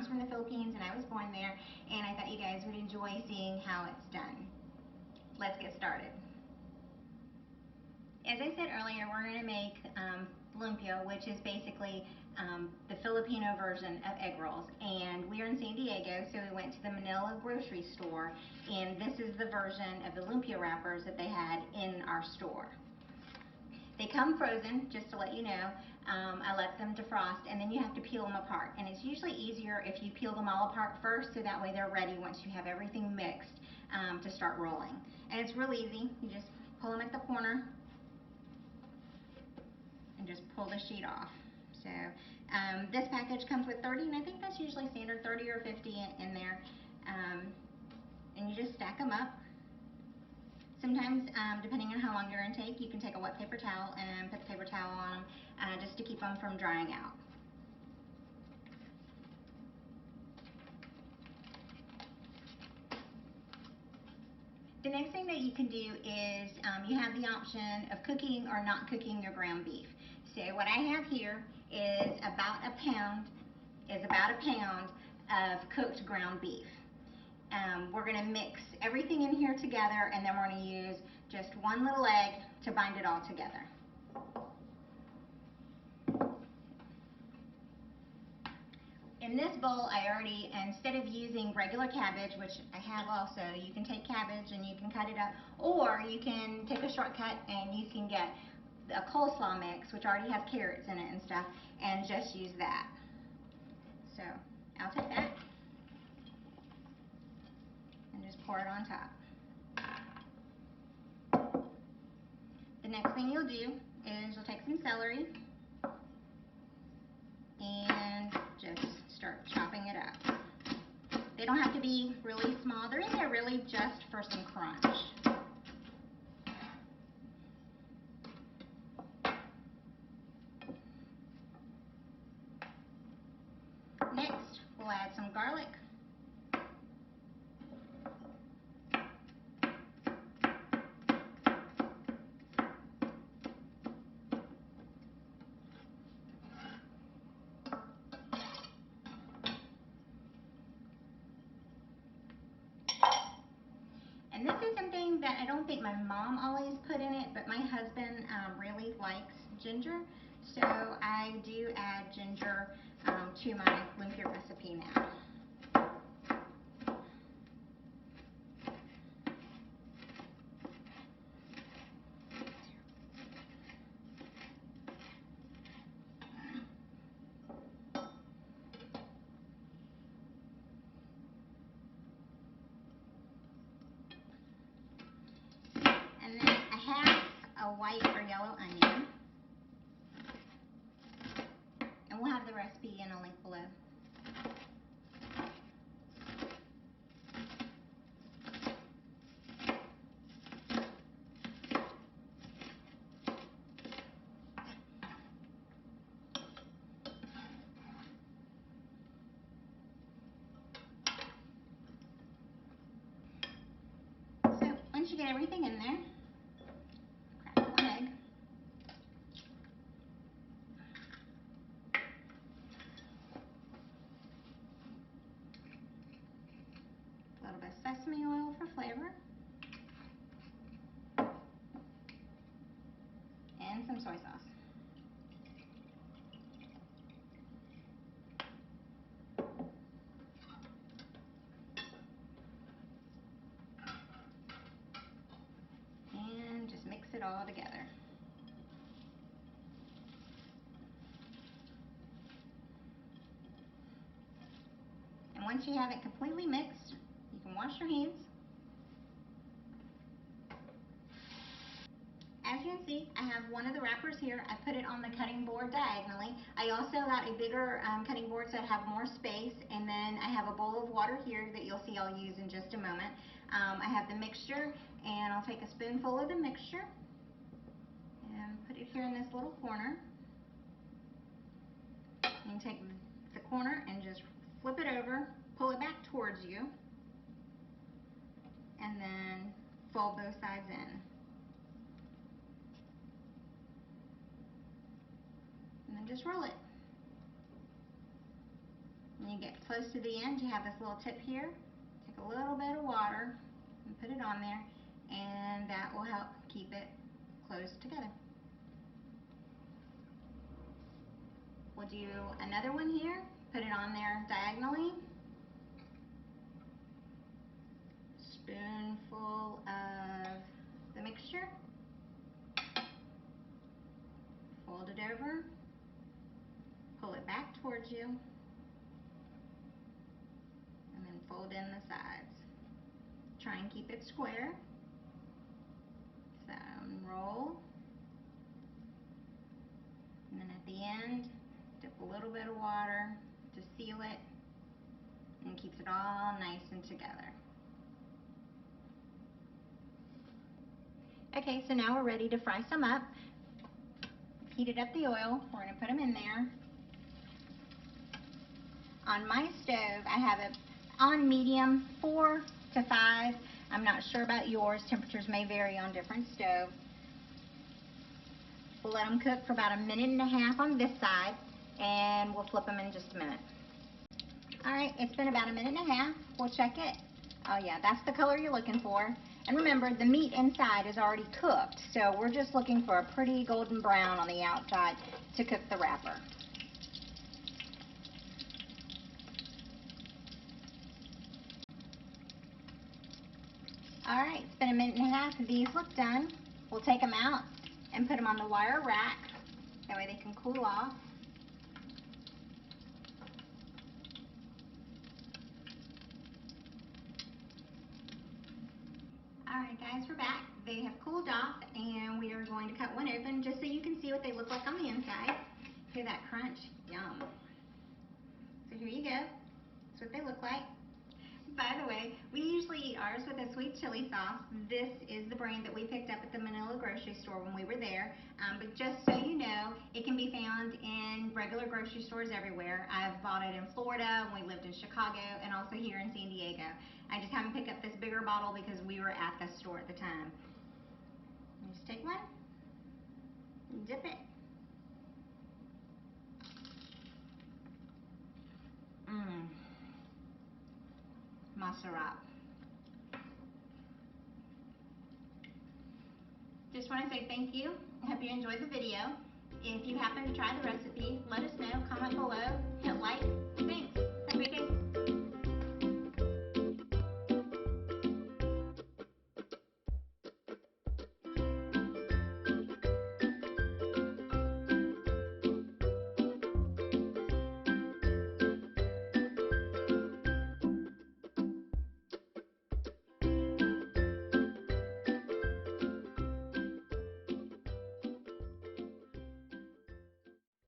mom's from the Philippines and I was born there, and I thought you guys would enjoy seeing how it's done. Let's get started. As I said earlier, we're going to make lumpia, which is basically the Filipino version of egg rolls. And we are in San Diego, so we went to the Manila grocery store, and this is the version of the lumpia wrappers that they had in our store. They come frozen, just to let you know. I let them defrost, and then you have to peel them apart. And it's usually easier if you peel them all apart first, so that way they're ready once you have everything mixed to start rolling. And it's real easy. You just pull them at the corner and just pull the sheet off. So this package comes with 30, and I think that's usually standard, 30 or 50 in there. And you just stack them up. Sometimes, depending on how long you're going to take, you can take a wet paper towel and put the paper towel on them just to keep them from drying out. The next thing that you can do is you have the option of cooking or not cooking your ground beef. So what I have here is about a pound of cooked ground beef. We're going to mix everything in here together, and then we're going to use just one little egg to bind it all together. In this bowl, I already, instead of using regular cabbage, which I have also, you can take cabbage and you can cut it up, or you can take a shortcut and you can get a coleslaw mix, which already has carrots in it and stuff, and just use that. So I'll take that and just pour it on top. The next thing you'll do is you'll take some celery and just start chopping it up. They don't have to be really small. They're in there really just for some crunch. Next, we'll add some garlic. And this is something that I don't think my mom always put in it, but my husband really likes ginger. So I do add ginger to my lumpia recipe now. And then I have a white or yellow onion. And we'll have the recipe in a link below. So once you get everything in there, crack one egg. A little bit of sesame oil for flavor. And some soy sauce. And just mix it all together. And once you have it completely mixed, you can wash your hands. As you can see, I have one of the wrappers here. I put it on the cutting board diagonally. I also got a bigger cutting board so I have more space, and then I have a bowl of water here that you'll see I'll use in just a moment. I have the mixture, and I'll take a spoonful of the mixture and put it here in this little corner. You can take the corner and just flip it over, pull it back towards you, and then fold both sides in. And then just roll it. And you get close to the end, you have this little tip here. Take a little bit of water and put it on there, and that will help keep it closed together. We'll do another one here. Put it on there diagonally. Spoonful of the mixture. Fold it over. Pull it back towards you. And then fold in the sides. Try and keep it square. So roll. And then at the end, dip a little bit of water to seal it, and keeps it all nice and together. Okay, so now we're ready to fry some up. Heated up the oil. We're going to put them in there. On my stove, I have it on medium, 4 to 5. I'm not sure about yours. Temperatures may vary on different stoves. We'll let them cook for about 1.5 minutes on this side, and we'll flip them in just a minute. Alright, it's been about 1.5 minutes. We'll check it. Oh yeah, that's the color you're looking for. And remember, the meat inside is already cooked, so we're just looking for a pretty golden brown on the outside to cook the wrapper. Alright, it's been 1.5 minutes. These look done. We'll take them out and put them on the wire rack. That way they can cool off. Alright guys, we're back. They have cooled off, and we are going to cut one open just so you can see what they look like on the inside. Hear that crunch? Yum. So here you go. That's what they look like. By the way, we usually eat ours with a sweet chili sauce. This is the brand that we picked up at the Manila grocery store when we were there. But just so you know, it can be found in regular grocery stores everywhere. I've bought it in Florida when we lived in Chicago, and also here in San Diego. I just haven't picked up this bigger bottle because we were at the store at the time. You just take one, and dip it. Masarap. Just want to say thank you. I hope you enjoyed the video. If you happen to try the recipe, let us know. Comment below, hit like. Thanks.